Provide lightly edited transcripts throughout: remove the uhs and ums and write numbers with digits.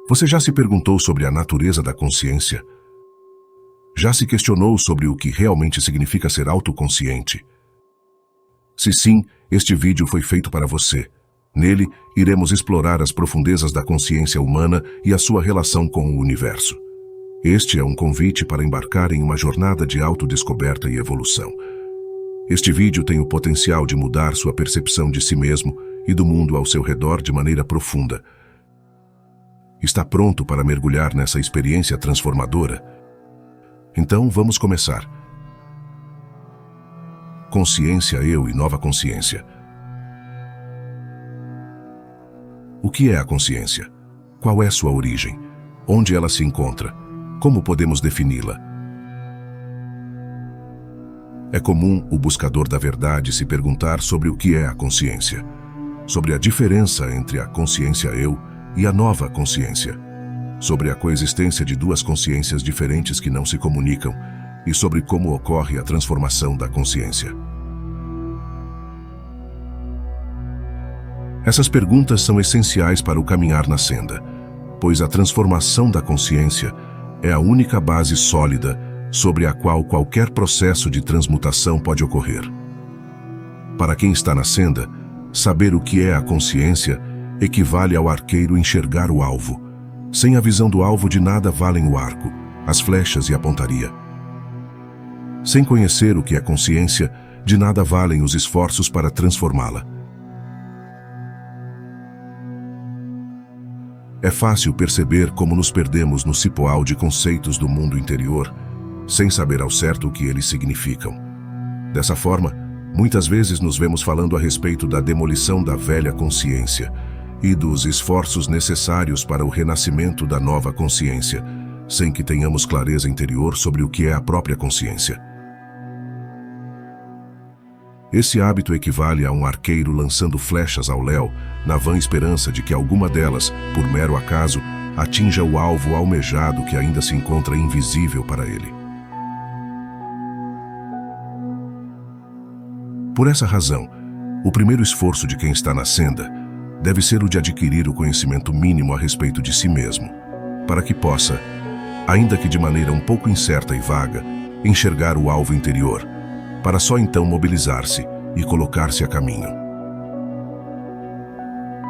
Você já se perguntou sobre a natureza da consciência? Já se questionou sobre o que realmente significa ser autoconsciente? Se sim, este vídeo foi feito para você. Nele, iremos explorar as profundezas da consciência humana e a sua relação com o universo. Este é um convite para embarcar em uma jornada de autodescoberta e evolução. Este vídeo tem o potencial de mudar sua percepção de si mesmo e do mundo ao seu redor de maneira profunda. Está pronto para mergulhar nessa experiência transformadora? Então, vamos começar. Consciência, eu e nova consciência. O que é a consciência? Qual é sua origem? Onde ela se encontra? Como podemos defini-la? É comum o buscador da verdade se perguntar sobre o que é a consciência, sobre a diferença entre a consciência eu e a nova consciência, sobre a coexistência de duas consciências diferentes que não se comunicam e sobre como ocorre a transformação da consciência. Essas perguntas são essenciais para o caminhar na senda, pois a transformação da consciência é a única base sólida sobre a qual qualquer processo de transmutação pode ocorrer. Para quem está na senda, saber o que é a consciência equivale ao arqueiro enxergar o alvo. Sem a visão do alvo, de nada valem o arco, as flechas e a pontaria. Sem conhecer o que é consciência, de nada valem os esforços para transformá-la. É fácil perceber como nos perdemos no cipoal de conceitos do mundo interior, sem saber ao certo o que eles significam. Dessa forma, muitas vezes nos vemos falando a respeito da demolição da velha consciência e dos esforços necessários para o renascimento da nova consciência, sem que tenhamos clareza interior sobre o que é a própria consciência. Esse hábito equivale a um arqueiro lançando flechas ao léu, na vã esperança de que alguma delas, por mero acaso, atinja o alvo almejado que ainda se encontra invisível para ele. Por essa razão, o primeiro esforço de quem está na senda deve ser o de adquirir o conhecimento mínimo a respeito de si mesmo, para que possa, ainda que de maneira um pouco incerta e vaga, enxergar o alvo interior, para só então mobilizar-se e colocar-se a caminho.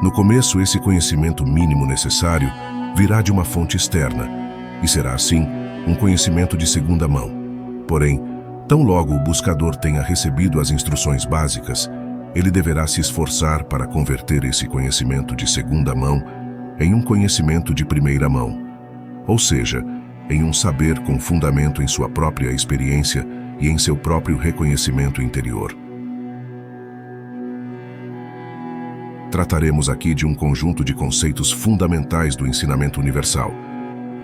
No começo, esse conhecimento mínimo necessário virá de uma fonte externa, e será assim um conhecimento de segunda mão. Porém, tão logo o buscador tenha recebido as instruções básicas, ele deverá se esforçar para converter esse conhecimento de segunda mão em um conhecimento de primeira mão, ou seja, em um saber com fundamento em sua própria experiência e em seu próprio reconhecimento interior. Trataremos aqui de um conjunto de conceitos fundamentais do ensinamento universal,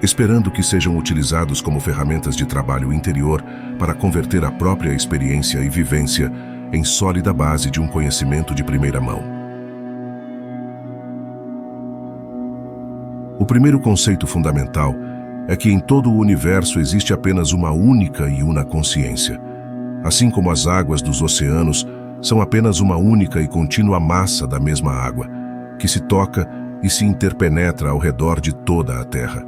esperando que sejam utilizados como ferramentas de trabalho interior para converter a própria experiência e vivência em sólida base de um conhecimento de primeira mão. O primeiro conceito fundamental é que em todo o universo existe apenas uma única e una consciência, assim como as águas dos oceanos são apenas uma única e contínua massa da mesma água, que se toca e se interpenetra ao redor de toda a Terra.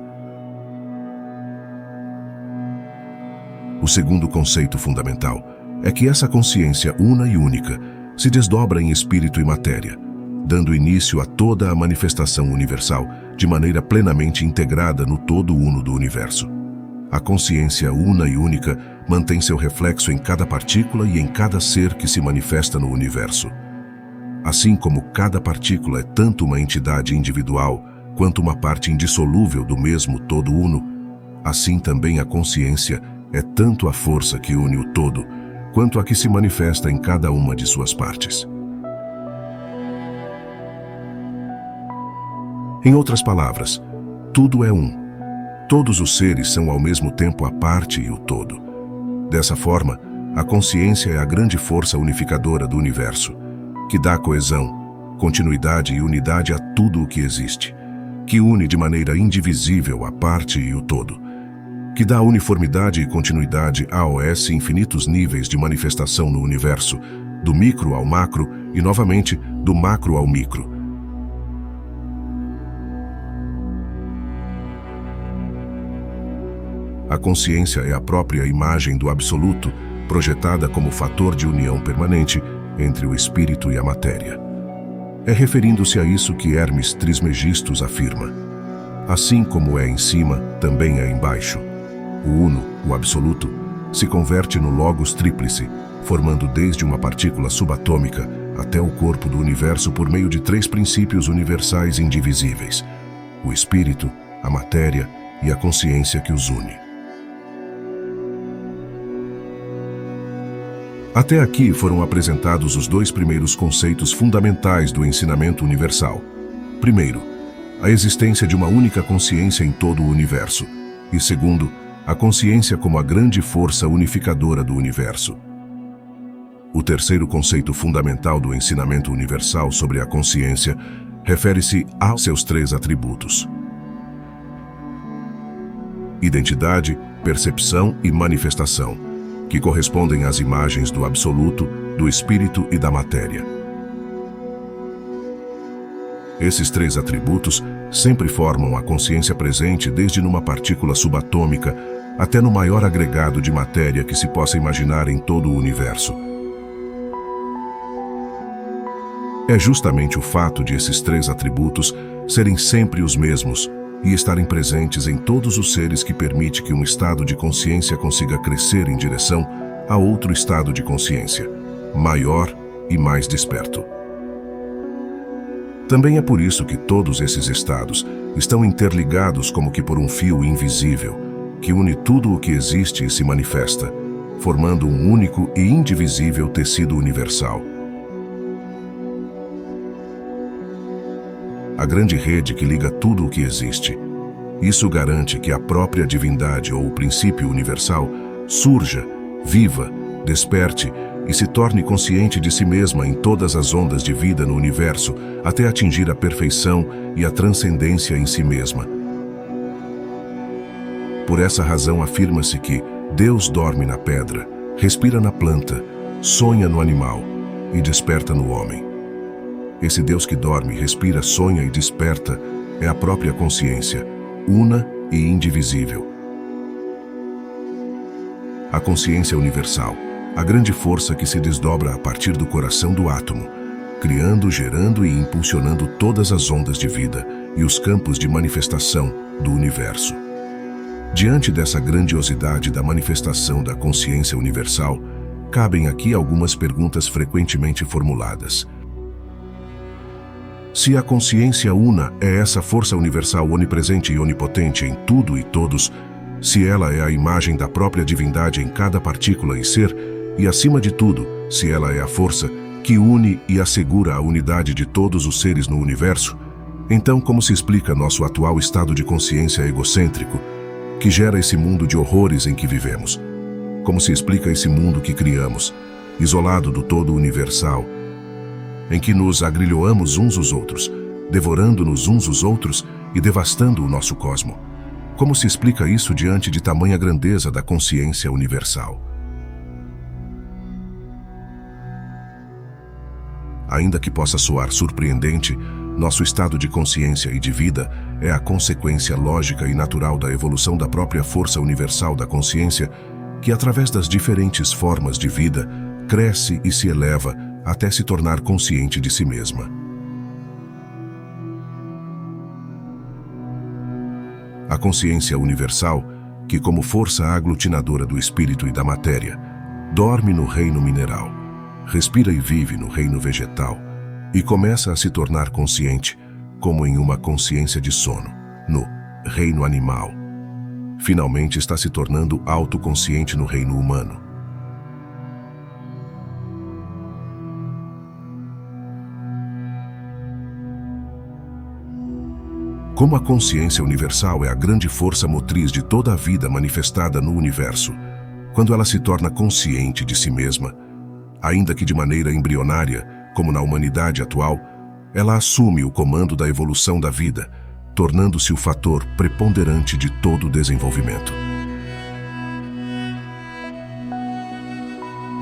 O segundo conceito fundamental é que essa consciência una e única se desdobra em espírito e matéria, dando início a toda a manifestação universal de maneira plenamente integrada no todo uno do universo. A consciência una e única mantém seu reflexo em cada partícula e em cada ser que se manifesta no universo. Assim como cada partícula é tanto uma entidade individual quanto uma parte indissolúvel do mesmo todo uno, assim também a consciência é tanto a força que une o todo quanto a que se manifesta em cada uma de suas partes. Em outras palavras, tudo é um. Todos os seres são ao mesmo tempo a parte e o todo. Dessa forma, a consciência é a grande força unificadora do universo, que dá coesão, continuidade e unidade a tudo o que existe, que une de maneira indivisível a parte e o todo, que dá uniformidade e continuidade a infinitos níveis de manifestação no universo, do micro ao macro e, novamente, do macro ao micro. A consciência é a própria imagem do absoluto, projetada como fator de união permanente entre o espírito e a matéria. É referindo-se a isso que Hermes Trismegistus afirma: assim como é em cima, também é embaixo. O uno, o absoluto, se converte no logos tríplice, formando desde uma partícula subatômica até o corpo do universo por meio de 3 princípios universais indivisíveis: o espírito, a matéria e a consciência que os une. Até aqui foram apresentados os 2 primeiros conceitos fundamentais do ensinamento universal. Primeiro, a existência de uma única consciência em todo o universo. E segundo, a consciência como a grande força unificadora do universo. O terceiro conceito fundamental do ensinamento universal sobre a consciência refere-se aos seus 3 atributos: identidade, percepção e manifestação, que correspondem às imagens do absoluto, do espírito e da matéria. Esses 3 atributos sempre formam a consciência presente desde numa partícula subatômica até no maior agregado de matéria que se possa imaginar em todo o universo. É justamente o fato de esses 3 atributos serem sempre os mesmos e estarem presentes em todos os seres que permite que um estado de consciência consiga crescer em direção a outro estado de consciência, maior e mais desperto. Também é por isso que todos esses estados estão interligados como que por um fio invisível, que une tudo o que existe e se manifesta, formando um único e indivisível tecido universal. A grande rede que liga tudo o que existe. Isso garante que a própria divindade ou o princípio universal surja, viva, desperte e se torne consciente de si mesma em todas as ondas de vida no universo, até atingir a perfeição e a transcendência em si mesma. Por essa razão afirma-se que Deus dorme na pedra, respira na planta, sonha no animal e desperta no homem. Esse Deus que dorme, respira, sonha e desperta é a própria consciência, una e indivisível. A consciência universal, a grande força que se desdobra a partir do coração do átomo, criando, gerando e impulsionando todas as ondas de vida e os campos de manifestação do universo. Diante dessa grandiosidade da manifestação da consciência universal, cabem aqui algumas perguntas frequentemente formuladas. Se a consciência una é essa força universal onipresente e onipotente em tudo e todos, se ela é a imagem da própria divindade em cada partícula e ser, e acima de tudo, se ela é a força que une e assegura a unidade de todos os seres no universo, então como se explica nosso atual estado de consciência egocêntrico, que gera esse mundo de horrores em que vivemos? Como se explica esse mundo que criamos, isolado do todo universal, em que nos agrilhoamos uns aos outros, devorando-nos uns os outros e devastando o nosso cosmo? Como se explica isso diante de tamanha grandeza da consciência universal? Ainda que possa soar surpreendente, nosso estado de consciência e de vida é a consequência lógica e natural da evolução da própria força universal da consciência, que através das diferentes formas de vida, cresce e se eleva até se tornar consciente de si mesma. A consciência universal, que como força aglutinadora do espírito e da matéria, dorme no reino mineral, respira e vive no reino vegetal e começa a se tornar consciente, como em uma consciência de sono, no reino animal. Finalmente está se tornando autoconsciente no reino humano. Como a consciência universal é a grande força motriz de toda a vida manifestada no universo, quando ela se torna consciente de si mesma, ainda que de maneira embrionária, como na humanidade atual, ela assume o comando da evolução da vida, tornando-se o fator preponderante de todo o desenvolvimento.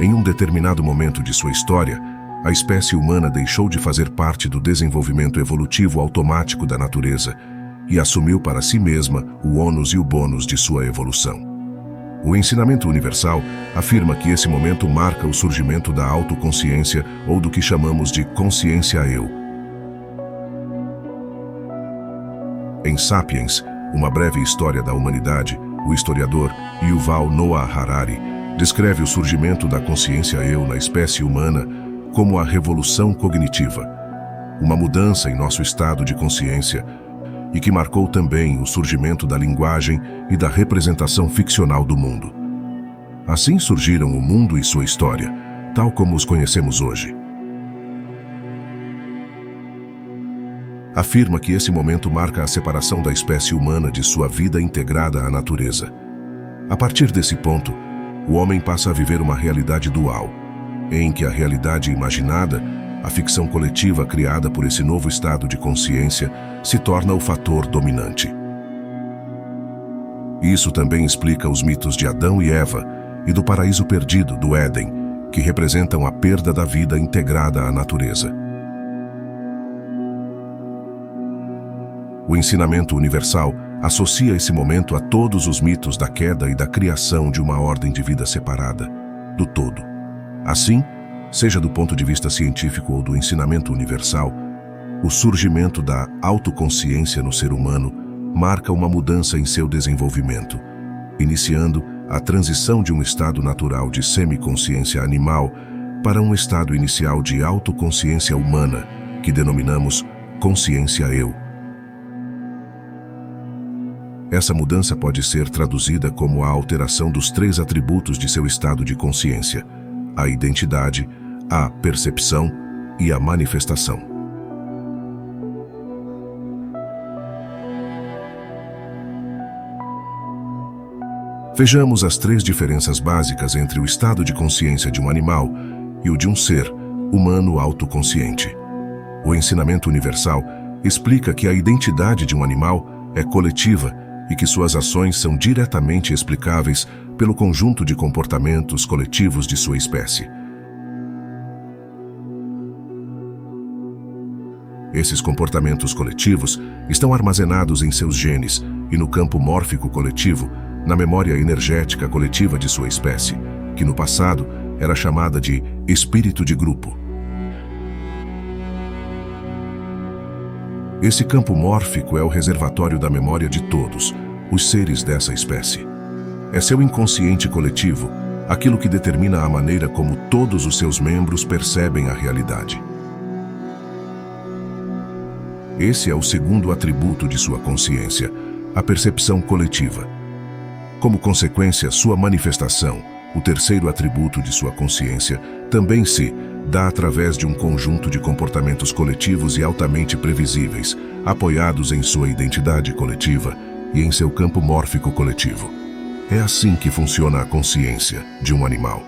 Em um determinado momento de sua história, a espécie humana deixou de fazer parte do desenvolvimento evolutivo automático da natureza e assumiu para si mesma o ônus e o bônus de sua evolução. O ensinamento universal afirma que esse momento marca o surgimento da autoconsciência ou do que chamamos de consciência eu. Em Sapiens, uma breve história da humanidade, o historiador Yuval Noah Harari descreve o surgimento da consciência eu na espécie humana como a revolução cognitiva, uma mudança em nosso estado de consciência e que marcou também o surgimento da linguagem e da representação ficcional do mundo. Assim surgiram o mundo e sua história, tal como os conhecemos hoje. Afirma que esse momento marca a separação da espécie humana de sua vida integrada à natureza. A partir desse ponto, o homem passa a viver uma realidade dual, em que a realidade imaginada, a ficção coletiva criada por esse novo estado de consciência, se torna o fator dominante. Isso também explica os mitos de Adão e Eva e do paraíso perdido, do Éden, que representam a perda da vida integrada à natureza. O ensinamento universal associa esse momento a todos os mitos da queda e da criação de uma ordem de vida separada, do todo. Assim, seja do ponto de vista científico ou do ensinamento universal, o surgimento da autoconsciência no ser humano marca uma mudança em seu desenvolvimento, iniciando a transição de um estado natural de semiconsciência animal para um estado inicial de autoconsciência humana, que denominamos consciência eu. Essa mudança pode ser traduzida como a alteração dos 3 atributos de seu estado de consciência: a identidade, a percepção e a manifestação. Vejamos as 3 diferenças básicas entre o estado de consciência de um animal e o de um ser humano autoconsciente. O ensinamento universal explica que a identidade de um animal é coletiva e que suas ações são diretamente explicáveis pelo conjunto de comportamentos coletivos de sua espécie. Esses comportamentos coletivos estão armazenados em seus genes e no campo mórfico coletivo, na memória energética coletiva de sua espécie, que no passado era chamada de espírito de grupo. Esse campo mórfico é o reservatório da memória de todos, os seres dessa espécie. É seu inconsciente coletivo, aquilo que determina a maneira como todos os seus membros percebem a realidade. Esse é o segundo atributo de sua consciência, a percepção coletiva. Como consequência, sua manifestação, o terceiro atributo de sua consciência, também se dá através de um conjunto de comportamentos coletivos e altamente previsíveis, apoiados em sua identidade coletiva e em seu campo mórfico coletivo. É assim que funciona a consciência de um animal.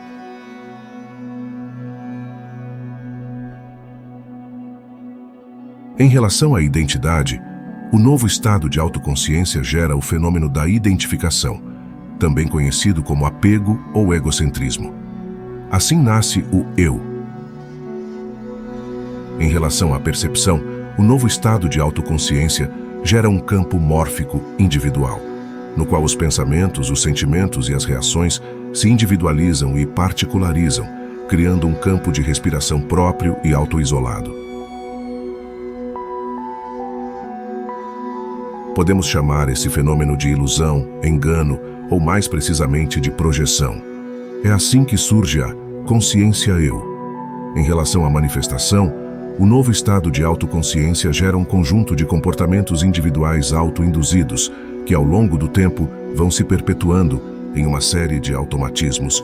Em relação à identidade, o novo estado de autoconsciência gera o fenômeno da identificação, também conhecido como apego ou egocentrismo. Assim nasce o eu. Em relação à percepção, o novo estado de autoconsciência gera um campo mórfico individual, no qual os pensamentos, os sentimentos e as reações se individualizam e particularizam, criando um campo de respiração próprio e autoisolado. Podemos chamar esse fenômeno de ilusão, engano ou, mais precisamente, de projeção. É assim que surge a consciência eu. Em relação à manifestação, o novo estado de autoconsciência gera um conjunto de comportamentos individuais autoinduzidos que, ao longo do tempo, vão se perpetuando em uma série de automatismos.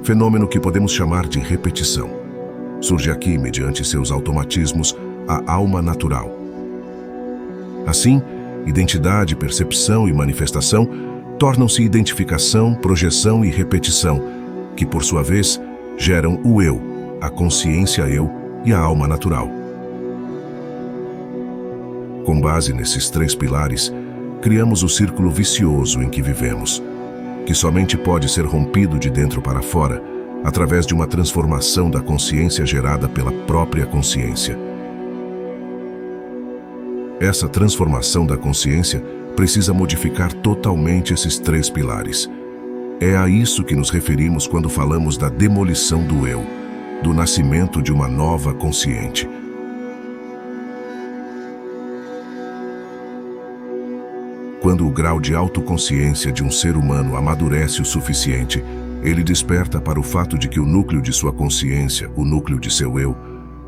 Fenômeno que podemos chamar de repetição. Surge aqui, mediante seus automatismos, a alma natural. Assim, identidade, percepção e manifestação tornam-se identificação, projeção e repetição, que por sua vez geram o eu, a consciência eu e a alma natural. Com base nesses 3 pilares, criamos o círculo vicioso em que vivemos, que somente pode ser rompido de dentro para fora através de uma transformação da consciência gerada pela própria consciência. Essa transformação da consciência precisa modificar totalmente esses 3 pilares. É a isso que nos referimos quando falamos da demolição do eu, do nascimento de uma nova consciente. Quando o grau de autoconsciência de um ser humano amadurece o suficiente, ele desperta para o fato de que o núcleo de sua consciência, o núcleo de seu eu,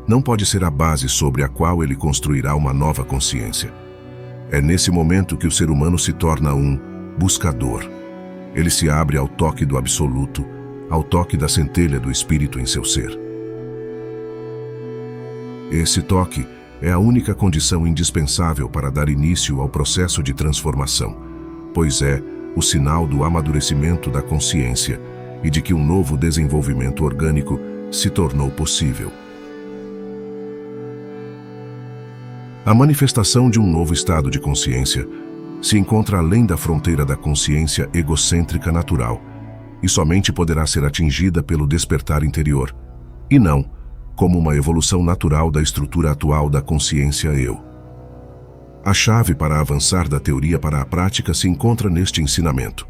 não pode ser a base sobre a qual ele construirá uma nova consciência. É nesse momento que o ser humano se torna um buscador. Ele se abre ao toque do absoluto, ao toque da centelha do espírito em seu ser. Esse toque é a única condição indispensável para dar início ao processo de transformação, pois é o sinal do amadurecimento da consciência e de que um novo desenvolvimento orgânico se tornou possível. A manifestação de um novo estado de consciência se encontra além da fronteira da consciência egocêntrica natural e somente poderá ser atingida pelo despertar interior, e não como uma evolução natural da estrutura atual da consciência eu. A chave para avançar da teoria para a prática se encontra neste ensinamento.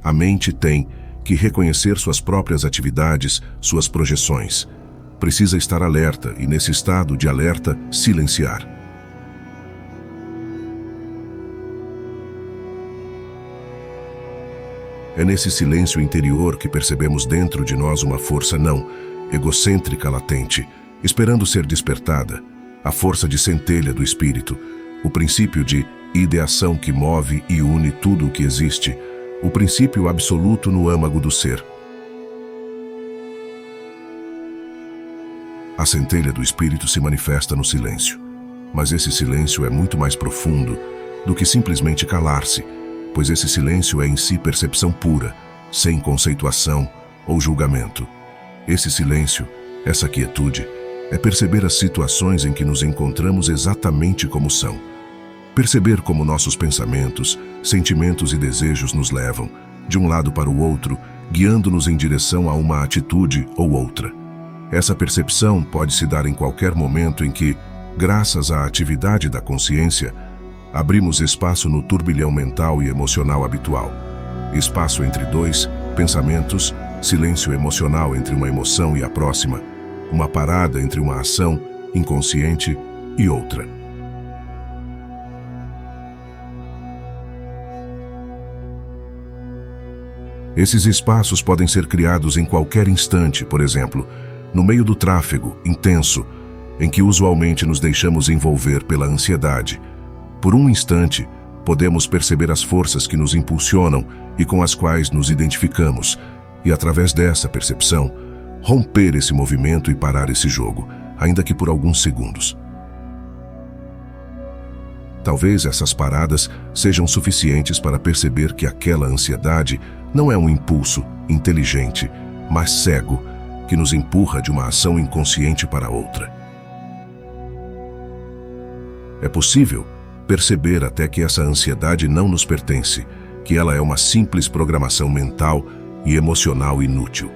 A mente tem que reconhecer suas próprias atividades, suas projeções. Precisa estar alerta e, nesse estado de alerta, silenciar. É nesse silêncio interior que percebemos dentro de nós uma força não egocêntrica latente, esperando ser despertada, a força de centelha do espírito, o princípio de ideação que move e une tudo o que existe, o princípio absoluto no âmago do ser. A centelha do espírito se manifesta no silêncio, mas esse silêncio é muito mais profundo do que simplesmente calar-se, pois esse silêncio é em si percepção pura, sem conceituação ou julgamento. Esse silêncio, essa quietude, é perceber as situações em que nos encontramos exatamente como são. Perceber como nossos pensamentos, sentimentos e desejos nos levam, de um lado para o outro, guiando-nos em direção a uma atitude ou outra. Essa percepção pode se dar em qualquer momento em que, graças à atividade da consciência, abrimos espaço no turbilhão mental e emocional habitual. Espaço entre 2 pensamentos, silêncio emocional entre uma emoção e a próxima, uma parada entre uma ação inconsciente e outra. Esses espaços podem ser criados em qualquer instante, por exemplo, no meio do tráfego intenso, em que usualmente nos deixamos envolver pela ansiedade. Por um instante, podemos perceber as forças que nos impulsionam e com as quais nos identificamos, e através dessa percepção, romper esse movimento e parar esse jogo, ainda que por alguns segundos. Talvez essas paradas sejam suficientes para perceber que aquela ansiedade não é um impulso inteligente, mas cego, que nos empurra de uma ação inconsciente para outra. É possível perceber até que essa ansiedade não nos pertence, que ela é uma simples programação mental e emocional inútil.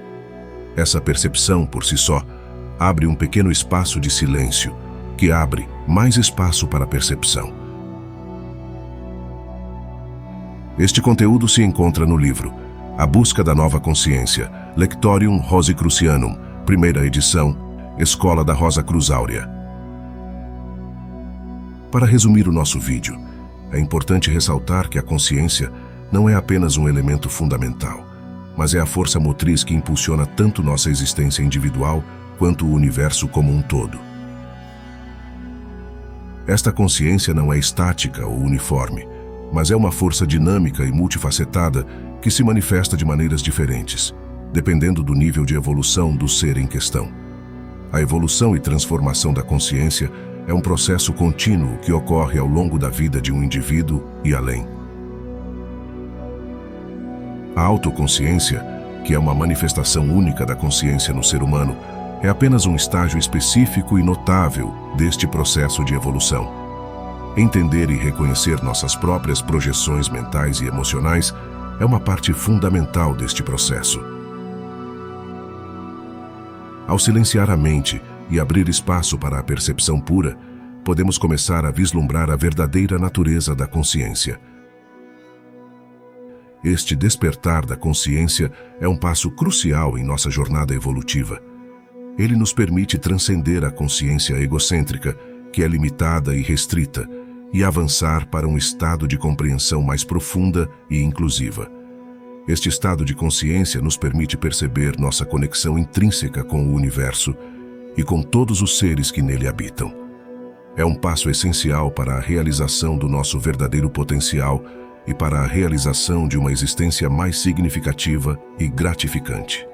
Essa percepção, por si só, abre um pequeno espaço de silêncio, que abre mais espaço para a percepção. Este conteúdo se encontra no livro A Busca da Nova Consciência, Lectorium Rosicrucianum, primeira edição, Escola da Rosa Cruz Áurea. Para resumir o nosso vídeo, é importante ressaltar que a consciência não é apenas um elemento fundamental, mas é a força motriz que impulsiona tanto nossa existência individual quanto o universo como um todo. Esta consciência não é estática ou uniforme, mas é uma força dinâmica e multifacetada que se manifesta de maneiras diferentes, dependendo do nível de evolução do ser em questão. A evolução e transformação da consciência é um processo contínuo que ocorre ao longo da vida de um indivíduo e além. A autoconsciência, que é uma manifestação única da consciência no ser humano, é apenas um estágio específico e notável deste processo de evolução. Entender e reconhecer nossas próprias projeções mentais e emocionais é uma parte fundamental deste processo. Ao silenciar a mente e abrir espaço para a percepção pura, podemos começar a vislumbrar a verdadeira natureza da consciência. Este despertar da consciência é um passo crucial em nossa jornada evolutiva. Ele nos permite transcender a consciência egocêntrica, que é limitada e restrita, e avançar para um estado de compreensão mais profunda e inclusiva. Este estado de consciência nos permite perceber nossa conexão intrínseca com o universo e com todos os seres que nele habitam. É um passo essencial para a realização do nosso verdadeiro potencial e para a realização de uma existência mais significativa e gratificante.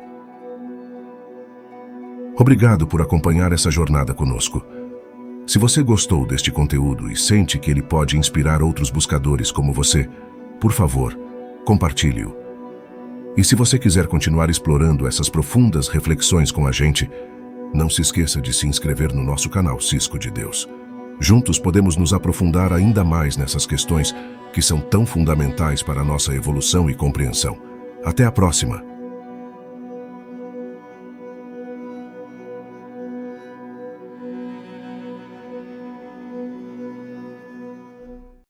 Obrigado por acompanhar essa jornada conosco. Se você gostou deste conteúdo e sente que ele pode inspirar outros buscadores como você, por favor, compartilhe-o. E se você quiser continuar explorando essas profundas reflexões com a gente, não se esqueça de se inscrever no nosso canal Cisco de Deus. Juntos podemos nos aprofundar ainda mais nessas questões que são tão fundamentais para a nossa evolução e compreensão. Até a próxima!